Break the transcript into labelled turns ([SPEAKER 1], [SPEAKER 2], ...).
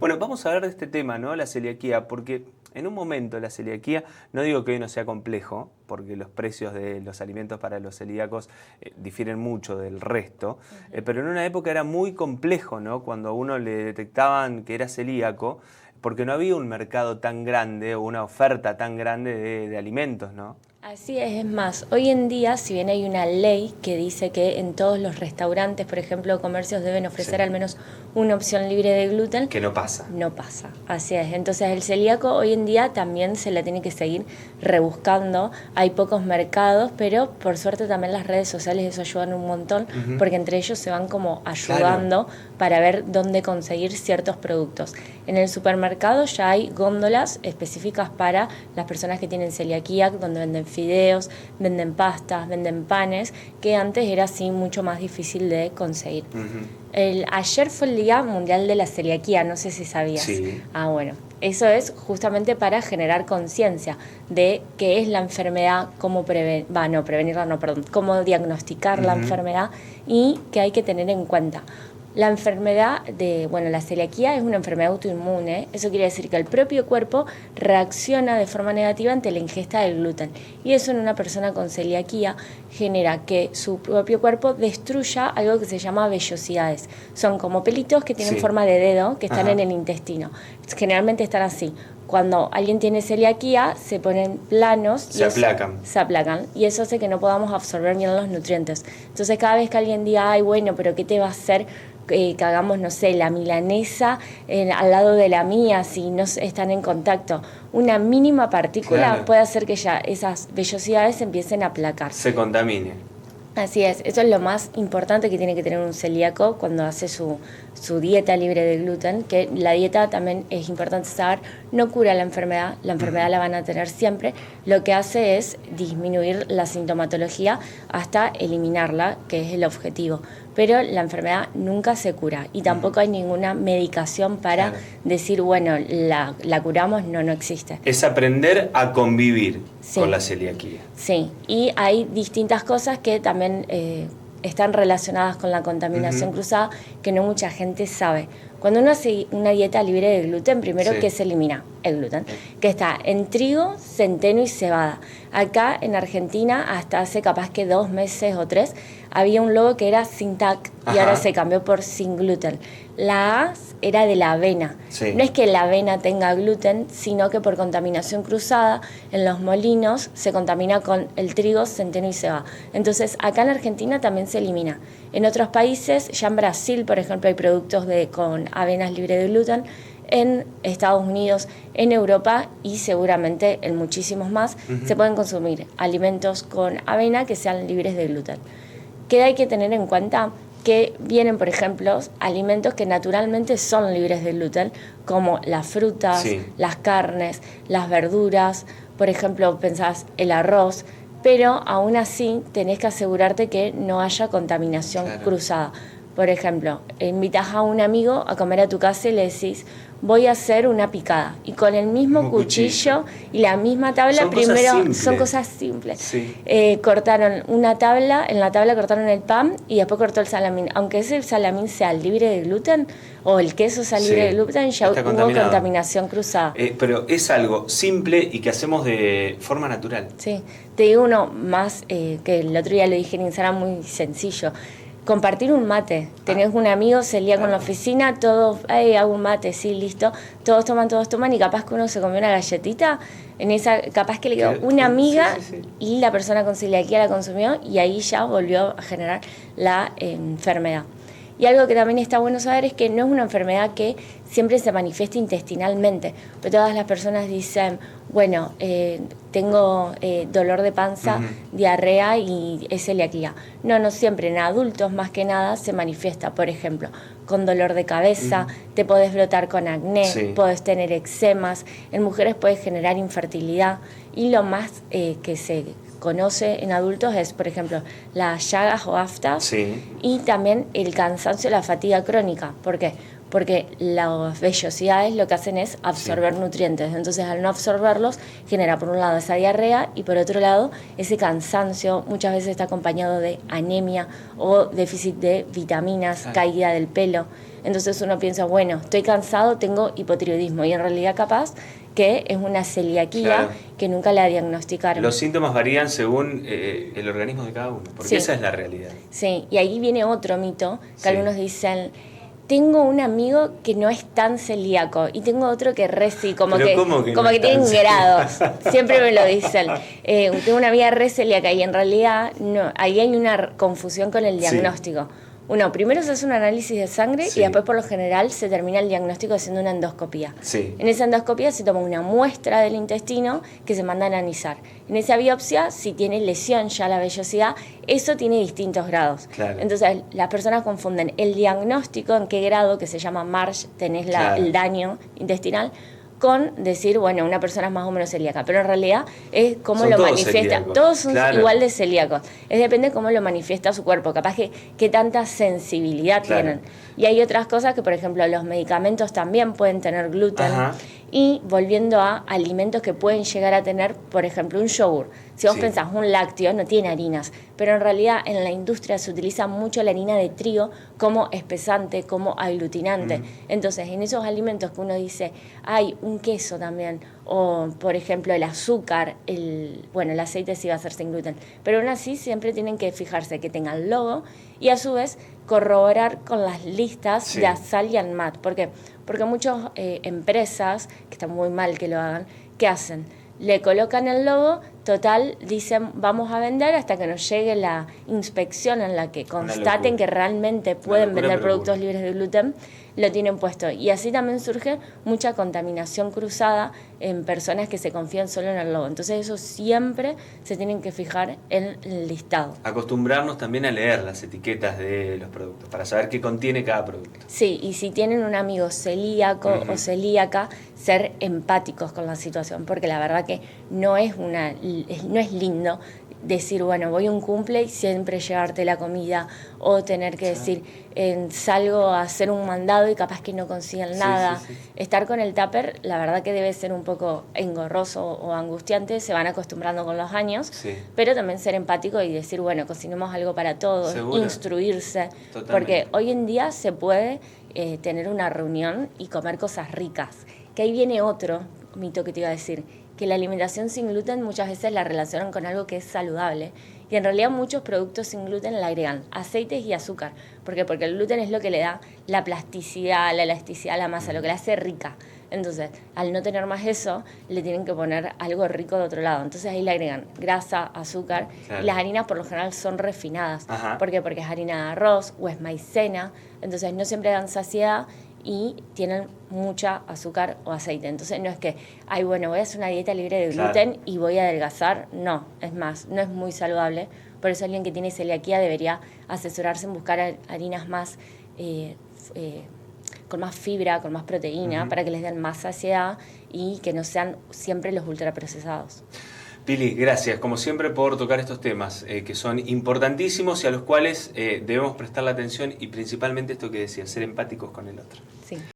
[SPEAKER 1] Bueno, vamos a hablar de este tema, ¿no? La celiaquía, porque en un momento la celiaquía, no digo que hoy no sea complejo, porque los precios de los alimentos para los celíacos difieren mucho del resto, pero en una época era muy complejo, ¿no? Cuando a uno le detectaban que era celíaco, porque no había un mercado tan grande o una oferta tan grande de alimentos, ¿no?
[SPEAKER 2] Así es más, hoy en día, si bien hay una ley que dice que en todos los restaurantes, por ejemplo, comercios deben ofrecer
[SPEAKER 1] Sí.
[SPEAKER 2] al menos una opción libre de gluten,
[SPEAKER 1] Que no pasa.
[SPEAKER 2] no pasa. Así es. Entonces el celíaco hoy en día también se la tiene que seguir rebuscando. Hay pocos mercados, pero por suerte también las redes sociales eso ayudan un montón, porque entre ellos se van como ayudando para ver dónde conseguir ciertos productos. En el supermercado ya hay góndolas específicas para las personas que tienen celiaquía, donde venden fideos, venden pastas, venden panes, que antes era así mucho más difícil de conseguir. Ayer fue el Día Mundial de la Celiaquía, no sé si sabías.
[SPEAKER 1] Sí.
[SPEAKER 2] Bueno, eso es justamente para generar conciencia de qué es la enfermedad, cómo cómo diagnosticar la enfermedad y qué hay que tener en cuenta. La enfermedad la celiaquía es una enfermedad autoinmune. Eso quiere decir que el propio cuerpo reacciona de forma negativa ante la ingesta del gluten. Y eso en una persona con celiaquía genera que su propio cuerpo destruya algo que se llama vellosidades. Son como pelitos que tienen forma de dedo que están en el intestino. Generalmente están así. Cuando alguien tiene celiaquía, se ponen planos.
[SPEAKER 1] Se aplacan.
[SPEAKER 2] Y eso hace que no podamos absorber bien los nutrientes. Entonces, cada vez que alguien diga, ay, bueno, pero ¿qué te va a hacer que hagamos, no sé, la milanesa al lado de la mía si no están en contacto? Una mínima partícula puede hacer que ya esas vellosidades empiecen a aplacar.
[SPEAKER 1] Se contamine.
[SPEAKER 2] Así es, eso es lo más importante que tiene que tener un celíaco cuando hace su dieta libre de gluten, que la dieta también es importante saber, no cura la enfermedad la van a tener siempre, lo que hace es disminuir la sintomatología hasta eliminarla, que es el objetivo, pero la enfermedad nunca se cura y tampoco hay ninguna medicación para decir, bueno, la curamos, no existe.
[SPEAKER 1] Es aprender a convivir con la celiaquía.
[SPEAKER 2] Sí, y hay distintas cosas que también están relacionadas con la contaminación cruzada que no mucha gente sabe. Cuando uno hace una dieta libre de gluten, primero que se elimina el gluten, que está en trigo, centeno y cebada. Acá en Argentina, hasta hace capaz que 2 meses o 3, había un logo que era sin TAC y ahora se cambió por sin gluten. La A era de la avena. No es que la avena tenga gluten, sino que por contaminación cruzada en los molinos se contamina con el trigo, centeno y cebada. Entonces, acá en Argentina también se elimina. En otros países, ya en Brasil, por ejemplo, hay productos con avenas libres de gluten. En Estados Unidos, en Europa y seguramente en muchísimos más, se pueden consumir alimentos con avena que sean libres de gluten. ¿Qué hay que tener en cuenta? Que vienen, por ejemplo, alimentos que naturalmente son libres de gluten, como las frutas, las carnes, las verduras, por ejemplo, pensás el arroz, pero aún así tenés que asegurarte que no haya contaminación cruzada. Por ejemplo, invitas a un amigo a comer a tu casa y le decís, voy a hacer una picada. Y con el mismo cuchillo y la misma tabla, son cosas simples. Cortaron una tabla, en la tabla cortaron el pan y después cortó el salamín. Aunque ese salamín sea libre de gluten o el queso sea libre de gluten, ya hubo contaminación cruzada.
[SPEAKER 1] Pero es algo simple y que hacemos de forma natural.
[SPEAKER 2] Sí, te digo uno más que el otro día lo dije en Instagram, muy sencillo. Compartir un mate. Tenés un amigo celíaco en la oficina, todos, hago un mate, sí, listo. Todos toman y capaz que uno se comió una galletita. En esa, capaz que le quedó una amiga y la persona con celiaquía la consumió y ahí ya volvió a generar la enfermedad. Y algo que también está bueno saber es que no es una enfermedad que siempre se manifiesta intestinalmente. Porque todas las personas dicen, bueno, tengo dolor de panza, diarrea y es celiaquía. No siempre. En adultos más que nada se manifiesta, por ejemplo, con dolor de cabeza, te podés brotar con acné, podés tener eczemas, en mujeres puedes generar infertilidad y lo más que se conoce en adultos es, por ejemplo, las llagas o aftas y también el cansancio, la fatiga crónica. ¿Por qué? Porque las vellosidades lo que hacen es absorber nutrientes. Entonces, al no absorberlos, genera por un lado esa diarrea y por otro lado ese cansancio. Muchas veces está acompañado de anemia o déficit de vitaminas, caída del pelo. Entonces uno piensa, bueno, estoy cansado, tengo hipotiroidismo, y en realidad capaz que es una celiaquía que nunca la diagnosticaron.
[SPEAKER 1] Los síntomas varían según el organismo de cada uno, porque esa es la realidad.
[SPEAKER 2] Sí, y ahí viene otro mito, que algunos dicen, tengo un amigo que no es tan celíaco y tengo otro que re sí, como que tienen grados, siempre me lo dicen. Tengo una amiga re celíaca y en realidad no, ahí hay una confusión con el diagnóstico. Uno, primero se hace un análisis de sangre y después por lo general se termina el diagnóstico haciendo una endoscopía. En esa endoscopía se toma una muestra del intestino que se manda a analizar. En esa biopsia, si tiene lesión ya la vellosidad, eso tiene distintos grados. Entonces las personas confunden el diagnóstico, en qué grado, que se llama MARSH, tenés el daño intestinal, con decir, bueno, una persona es más o menos celíaca, pero en realidad es cómo lo manifiesta. Celíacos. Todos son igual de celíacos. Depende de cómo lo manifiesta su cuerpo, capaz que tanta sensibilidad tienen. Y hay otras cosas que, por ejemplo, los medicamentos también pueden tener gluten. Y volviendo a alimentos que pueden llegar a tener, por ejemplo, un yogur. Si vos pensás, un lácteo no tiene harinas, pero en realidad en la industria se utiliza mucho la harina de trigo como espesante, como aglutinante. Entonces, en esos alimentos que uno dice, hay un queso también, o por ejemplo el azúcar, el aceite sí va a ser sin gluten, pero aún así siempre tienen que fijarse que tengan logo y a su vez corroborar con las listas de ASAL y ANMAT. ¿Por qué? Porque muchas empresas, que está muy mal que lo hagan, ¿qué hacen? Le colocan el logo, total, dicen vamos a vender hasta que nos llegue la inspección en la que constaten que realmente pueden vender productos libres de gluten, lo tienen puesto. Y así también surge mucha contaminación cruzada en personas que se confían solo en el logo. Entonces eso siempre se tienen que fijar en el listado.
[SPEAKER 1] Acostumbrarnos también a leer las etiquetas de los productos para saber qué contiene cada producto.
[SPEAKER 2] Sí, y si tienen un amigo celíaco o celíaca, ser empáticos con la situación, porque la verdad que no es lindo decir, bueno, voy a un cumple y siempre llevarte la comida, o tener que decir, salgo a hacer un mandado y capaz que no consigan nada. Estar con el tupper, la verdad que debe ser un poco engorroso o angustiante, se van acostumbrando con los años, pero también ser empático y decir, bueno, cocinemos algo para todos, instruirse, porque hoy en día se puede tener una reunión y comer cosas ricas, que ahí viene otro mito que te iba a decir, que la alimentación sin gluten muchas veces la relacionan con algo que es saludable, y en realidad muchos productos sin gluten le agregan aceites y azúcar. ¿Por qué? Porque el gluten es lo que le da la plasticidad, la elasticidad a la masa, lo que la hace rica. Entonces, al no tener más eso, le tienen que poner algo rico de otro lado. Entonces ahí le agregan grasa, azúcar, y las harinas por lo general son refinadas. ¿Por qué? Porque es harina de arroz o es maicena, entonces no siempre dan saciedad y tienen mucha azúcar o aceite. Entonces no es que, voy a hacer una dieta libre de gluten y voy a adelgazar. No, es más, no es muy saludable. Por eso alguien que tiene celiaquía debería asesorarse en buscar harinas más con más fibra, con más proteína, para que les den más saciedad y que no sean siempre los ultraprocesados.
[SPEAKER 1] Pili, gracias como siempre por tocar estos temas que son importantísimos y a los cuales debemos prestar la atención, y principalmente esto que decía, ser empáticos con el otro.
[SPEAKER 2] Sí.